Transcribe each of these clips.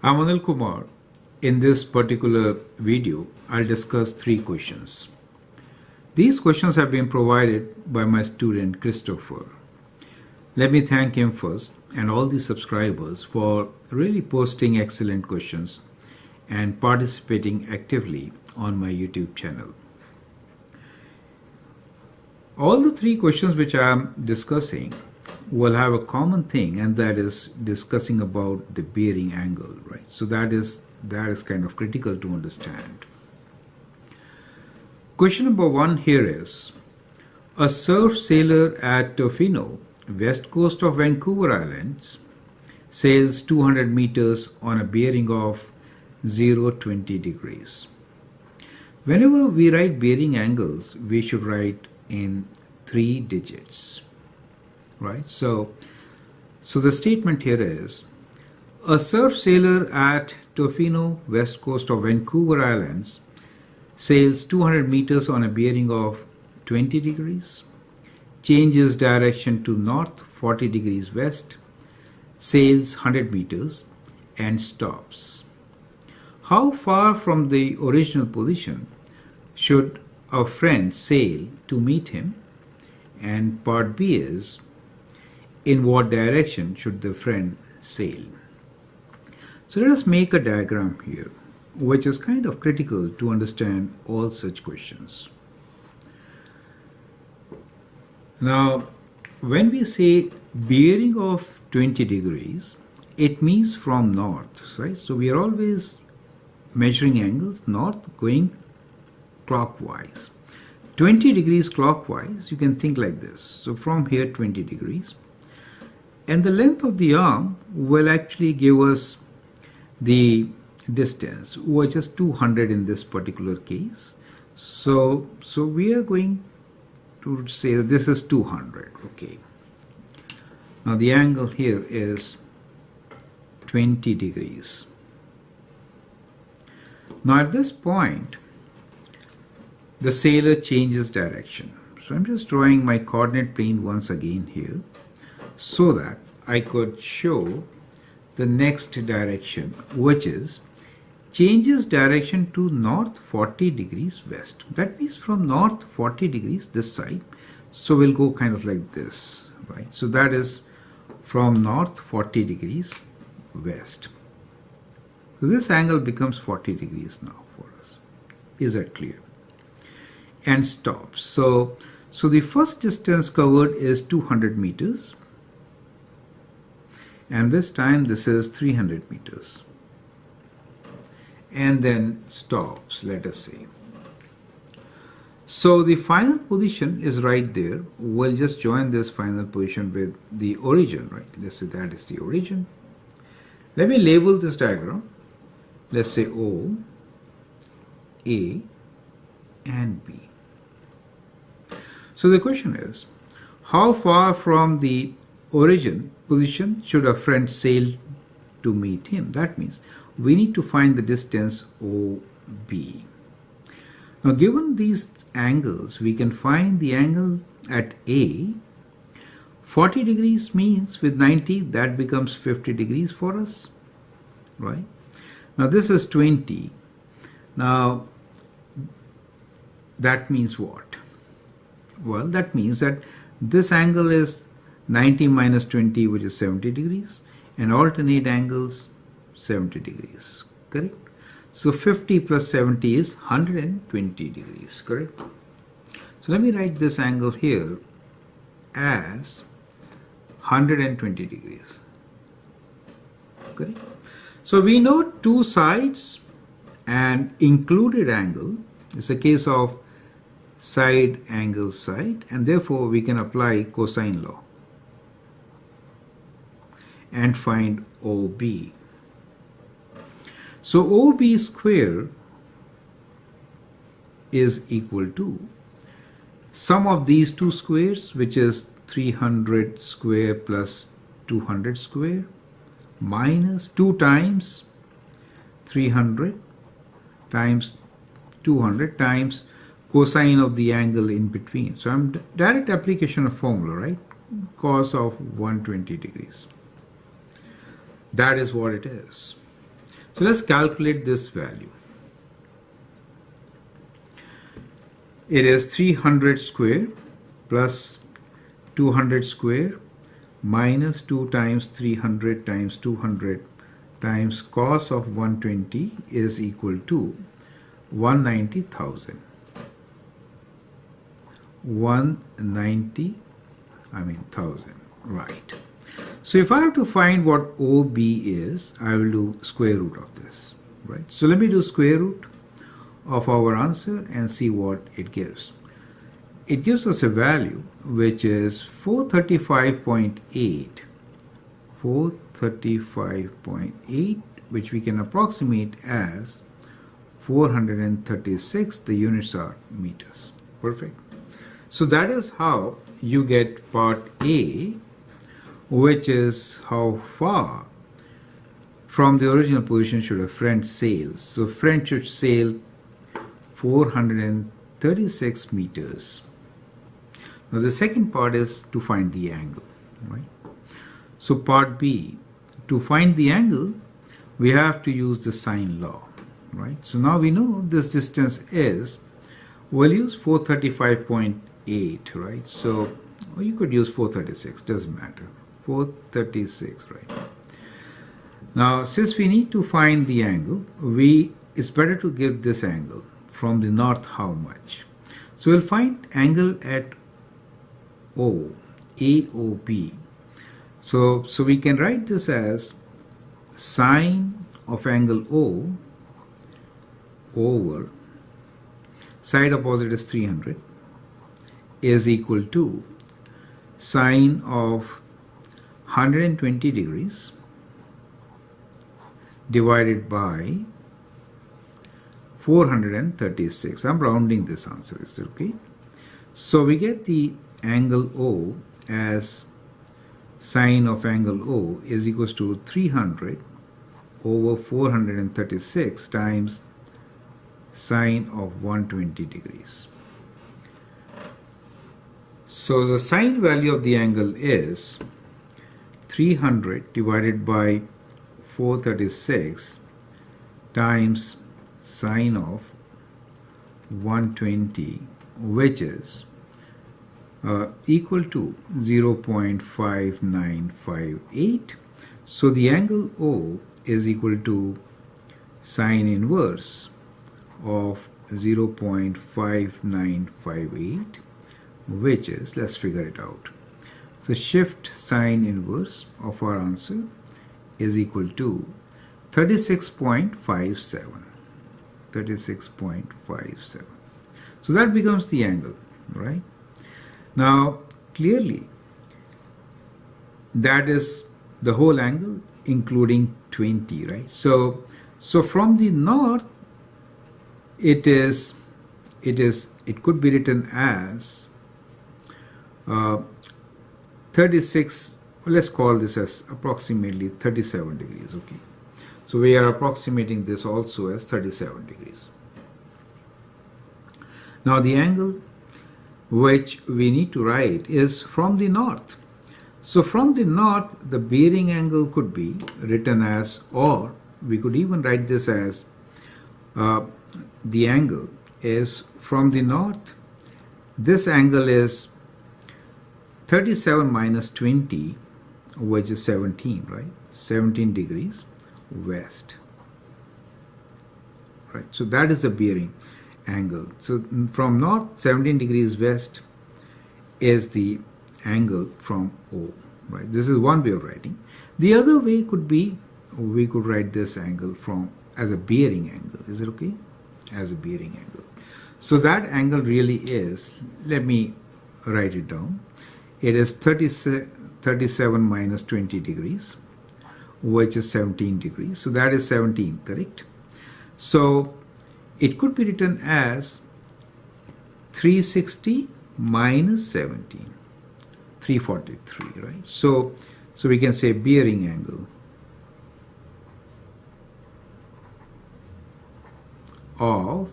I'm Anil Kumar. In this particular video, I'll discuss 3 questions. These questions have been provided by my student Christopher. Let me thank him first and all the subscribers for really posting excellent questions and participating actively on my YouTube channel. All the 3 questions which I am discussing will have a common thing, and that is discussing about the bearing angle, right? So that is kind of critical to understand. Question number 1 here is, a surf sailor at Tofino, west coast of Vancouver Islands, sails 200 meters on a bearing of 0-20 degrees. Whenever we write bearing angles, we should write in 3 digits. Right, so the statement here is, a surf sailor at Tofino, west coast of Vancouver Islands, sails 200 meters on a bearing of 20 degrees, changes direction to north 40 degrees west, sails 100 meters and stops. How far from the original position should a friend sail to meet him? And part B is, in what direction should the friend sail? So let us make a diagram here, which is kind of critical to understand all such questions. Now, when we say bearing of 20 degrees, it means from north, right? So we are always measuring angles north going clockwise. 20 degrees clockwise, you can think like this. So from here 20 degrees. And the length of the arm will actually give us the distance, which is 200 in this particular case. So we are going to say that this is 200. Okay. Now the angle here is 20 degrees. Now at this point, the sailor changes direction. So I'm just drawing my coordinate plane once again here, so that I could show the next direction, which is changes direction to north 40 degrees west. That means from north 40 degrees this side. So we'll go kind of like this, right? So that is from north 40 degrees west. So this angle becomes 40 degrees now for us. Is that clear? And stops. So the first distance covered is 200 meters. And this time this is 300 meters. And then stops, let us say. So the final position is right there. We'll just join this final position with the origin, right? Let's say that is the origin. Let me label this diagram. Let's say O, A, and B. So the question is, how far from the origin position should a friend sail to meet him? That means we need to find the distance OB. Now given these angles, we can find the angle at A. 40 degrees means with 90 that becomes 50 degrees for us, right? Now this is 20. Now that means what? Well, that means that this angle is 90 minus 20, which is 70 degrees, and alternate angles 70 degrees, correct? So 50 plus 70 is 120 degrees, correct? So let me write this angle here as 120 degrees, correct? So we know 2 sides and included angle is a case of side angle side, and therefore we can apply cosine law and find OB. So OB square is equal to sum of these 2 squares, which is 300 square plus 200 square, minus 2 times 300 times 200 times cosine of the angle in between. So I'm direct application of formula, right? Cos of 120 degrees. That is what it is. So let's calculate this value. It is 300 square plus 200 square minus 2 times 300 times 200 times cos of 120 is equal to 190,000. 190,000, right. So if I have to find what OB is, I will do square root of this, right? So let me do square root of our answer and see what it gives. It gives us a value which is 435.8, 435.8, which we can approximate as 436. The units are meters. Perfect. So that is how you get part A, which is how far from the original position should a friend sail. So friend should sail 436 meters. Now the second part is to find the angle, right? So part B, to find the angle, we have to use the sine law, right? So now we know this distance is, we'll use 435.8, right? So you could use 436, doesn't matter. 436, right? Now since we need to find the angle, it's better to give this angle from the north how much. So we'll find angle at O, AOP. So we can write this as sine of angle O over side opposite is 300 is equal to sine of 120 degrees divided by 436. I'm rounding this answer, is it okay? So we get the angle O as sine of angle O is equals to 300 over 436 times sine of 120 degrees. So the sine value of the angle is 300 divided by 436 times sine of 120, which is equal to 0.5958. So the angle O is equal to sine inverse of 0.5958, which is, let's figure it out. So shift sine inverse of our answer is equal to 36.57. 36.57. So that becomes the angle, right? Now clearly that is the whole angle including 20, right? So from the north it could be written as 36, let's call this as approximately 37 degrees, okay? So we are approximating this also as 37 degrees. Now the angle which we need to write is from the north. So from the north, the bearing angle could be written as, or we could even write this as the angle is from the north. This angle is 37 minus 20, which is 17, right? 17 degrees west, right? So that is the bearing angle. So from north, 17 degrees west is the angle from O, right? This is one way of writing. The other way could be, we could write this angle from as a bearing angle. Is it okay? As a bearing angle. So that angle really is, let me write it down. It is 37 minus 20 degrees, which is 17 degrees. So that is 17, correct? So it could be written as 360 minus 17, 343, right? So we can say bearing angle of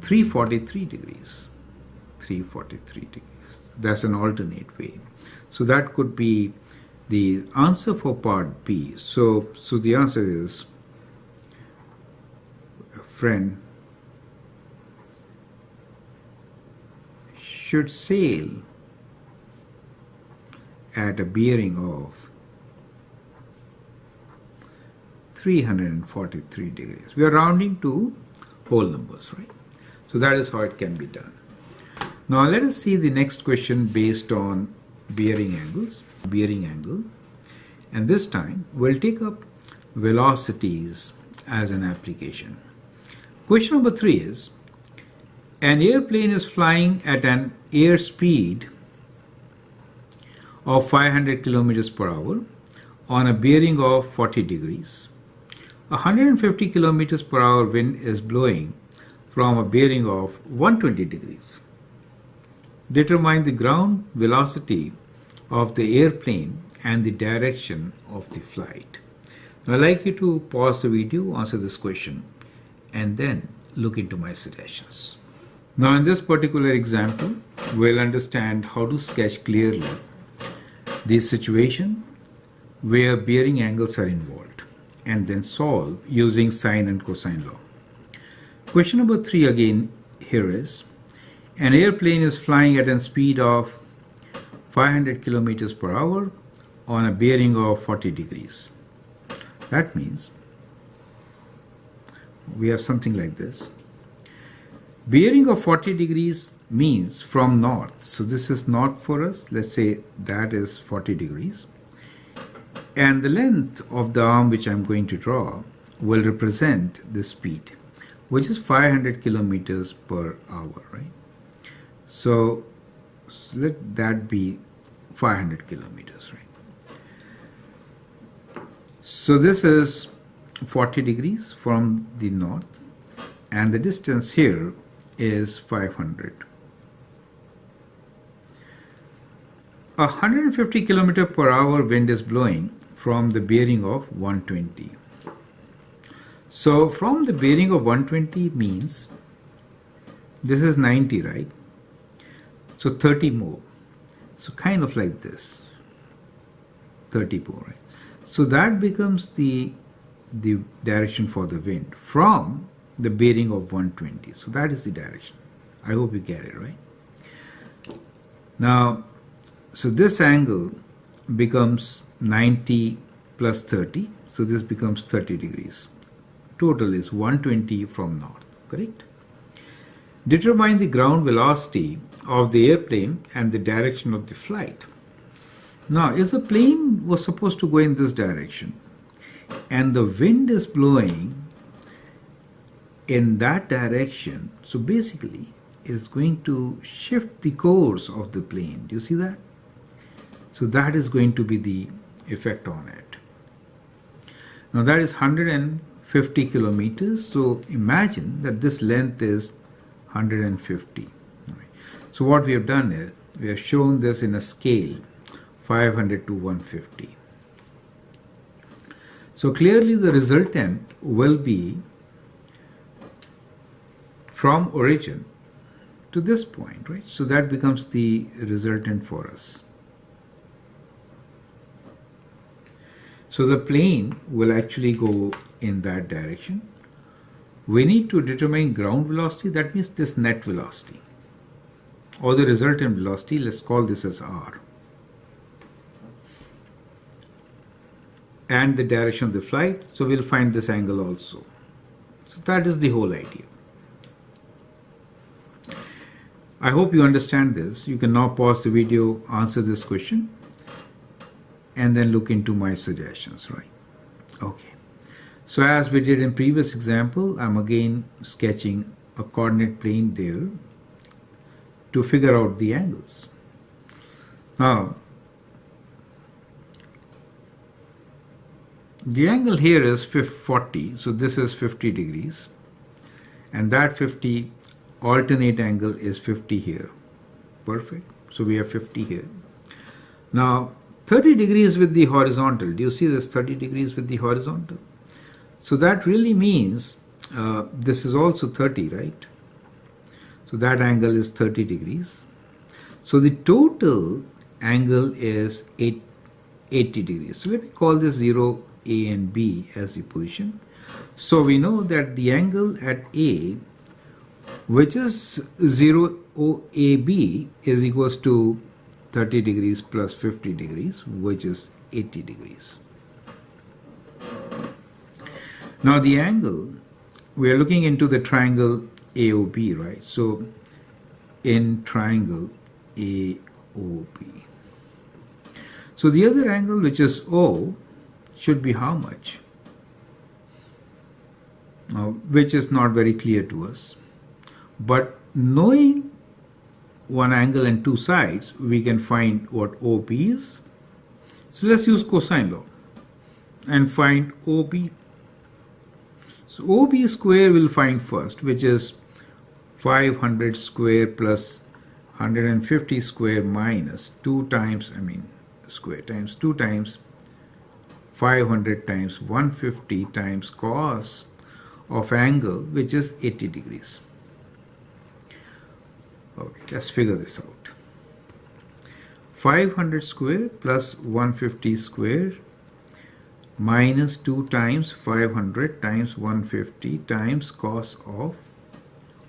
343 degrees, 343 degrees. That's an alternate way. So that could be the answer for part B. So the answer is friend should sail at a bearing of 343 degrees. We are rounding to whole numbers, right? So that is how it can be done. Now let us see the next question based on bearing angles, bearing angle, and this time we'll take up velocities as an application. Question number 3 is, an airplane is flying at an airspeed of 500 kilometers per hour on a bearing of 40 degrees. 150 kilometers per hour wind is blowing from a bearing of 120 degrees. Determine the ground velocity of the airplane and the direction of the flight. Now, I'd like you to pause the video, answer this question, and then look into my suggestions. Now, in this particular example, we'll understand how to sketch clearly the situation where bearing angles are involved and then solve using sine and cosine law. Question number 3 again here is, an airplane is flying at a speed of 500 kilometers per hour on a bearing of 40 degrees. That means we have something like this. Bearing of 40 degrees means from north. So this is north for us. Let's say that is 40 degrees. And the length of the arm which I'm going to draw will represent the speed, which is 500 kilometers per hour, right? So let that be 500 kilometers, right? So this is 40 degrees from the north, and the distance here is 500. 150 kilometer per hour wind is blowing from the bearing of 120. So from the bearing of 120 means this is 90, right? So 30 more. So kind of like this, 30 more, right? So that becomes the direction for the wind from the bearing of 120. So that is the direction. I hope you get it, right? Now, so this angle becomes 90 plus 30. So this becomes 30 degrees. Total is 120 from north, correct? Determine the ground velocity of the airplane and the direction of the flight. Now, if the plane was supposed to go in this direction and the wind is blowing in that direction, so basically it is going to shift the course of the plane. Do you see that? So that is going to be the effect on it. Now that is 150 kilometers. So imagine that this length is 150. So what we have done is we have shown this in a scale 500 to 150. So clearly the resultant will be from origin to this point, right? So that becomes the resultant for us. So the plane will actually go in that direction. We need to determine ground velocity, that means this net velocity, or the resultant velocity. Let's call this as R. And the direction of the flight, so we'll find this angle also. So that is the whole idea. I hope you understand this. You can now pause the video, answer this question, and then look into my suggestions, right? Okay. So as we did in previous example, I'm again sketching a coordinate plane there to figure out the angles. Now, the angle here is 40, so this is 50 degrees, and that 50 alternate angle is 50 here. Perfect. So we have 50 here. Now 30 degrees with the horizontal. Do you see this 30 degrees with the horizontal? So that really means this is also 30, right? So that angle is 30 degrees. So the total angle is 80 degrees. So let me call this 0 A and B as the position. So we know that the angle at A, which is 0 OAB, is equals to 30 degrees plus 50 degrees, which is 80 degrees. Now the angle, we are looking into the triangle AOB, right? So in triangle AOB. So the other angle, which is O, should be how much? Now, which is not very clear to us. But knowing one angle and two sides, we can find what OB is. So let's use cosine law and find OB. So OB square we'll find first, which is 500 square plus 150 square minus 2 times, square times 2 times 500 times 150 times cos of angle, which is 80 degrees. Okay, let's figure this out. 500 square plus 150 square minus 2 times 500 times 150 times cos of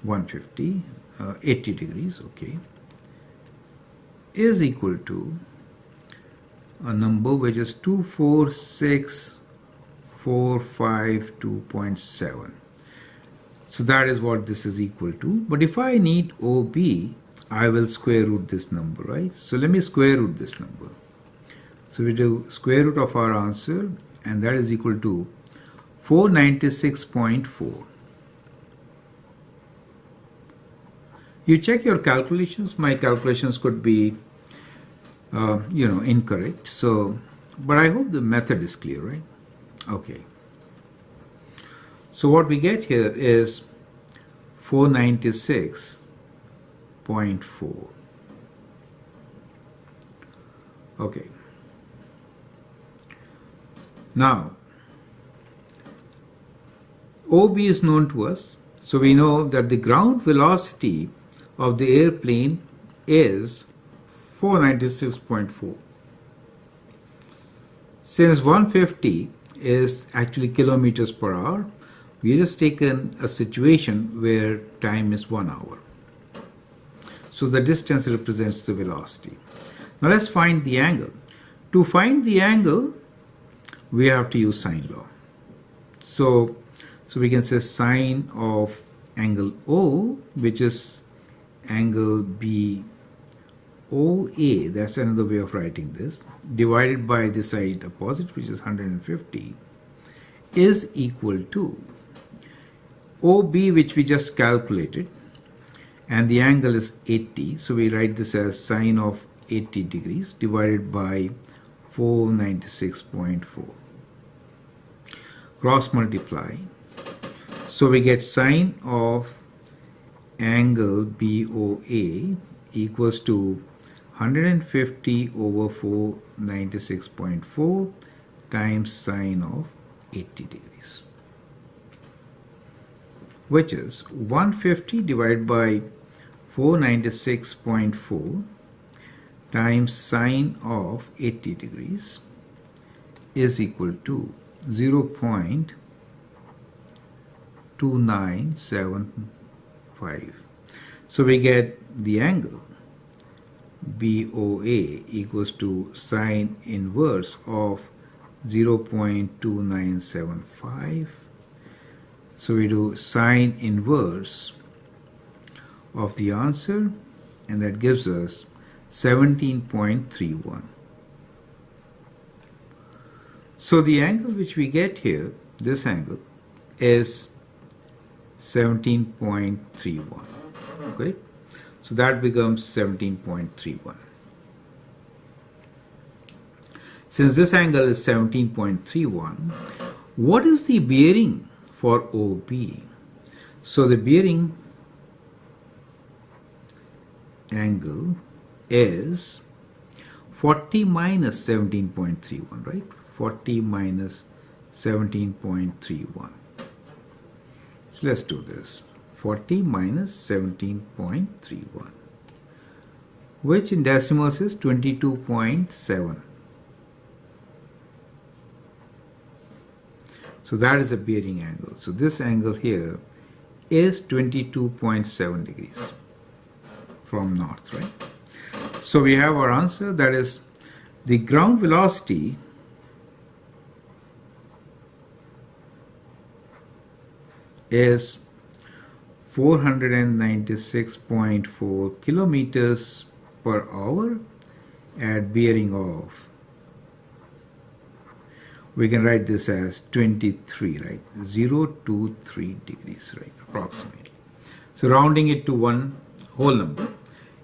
150, 80 degrees, okay, is equal to a number which is 246,452.7. So that is what this is equal to. But if I need OB, I will square root this number, right? So let me square root this number. So we do square root of our answer, and that is equal to 496.4. You check your calculations. My calculations could be incorrect. So, but I hope the method is clear, right? Okay. So what we get here is 496.4. Okay. Now, OB is known to us. So we know that the ground velocity of the airplane is 496.4. Since 150 is actually kilometers per hour, we just taken a situation where time is 1 hour. So the distance represents the velocity. Now let's find the angle. To find the angle, we have to use sine law. So we can say sine of angle O, which is angle BOA, that's another way of writing this, divided by the side opposite, which is 150, is equal to OB, which we just calculated, and the angle is 80. So we write this as sine of 80 degrees divided by 496.4. Cross multiply. So we get sine of angle BOA equals to 150 over 496.4 times sine of 80 degrees, which is 150 divided by 496.4 times sine of 80 degrees is equal to 0.2975. So we get the angle BOA equals to sine inverse of 0.2975. So we do sine inverse of the answer, and that gives us 17.31. So the angle which we get here, this angle, is 17.31. Okay? So that becomes 17.31. Since this angle is 17.31, what is the bearing for OB? So the bearing angle is 40 minus 17.31, right? 40 minus 17.31. So let's do this. 40 minus 17.31, which in decimals is 22.7. So that is a bearing angle. So this angle here is 22.7 degrees from north, right? So we have our answer, that is the ground velocity is 496.4 kilometers per hour at bearing of, we can write this as 23, right? 0 to 3 degrees, right? Approximately. So rounding it to one whole number,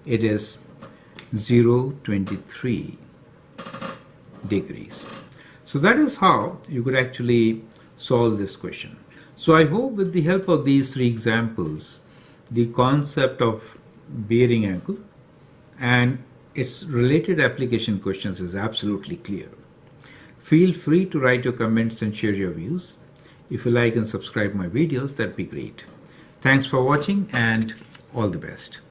it is 0.23 degrees. So that is how you could actually solve this question. So I hope with the help of these three examples, the concept of bearing angle and its related application questions is absolutely clear. Feel free to write your comments and share your views. If you like and subscribe my videos, that'd be great. Thanks for watching and all the best.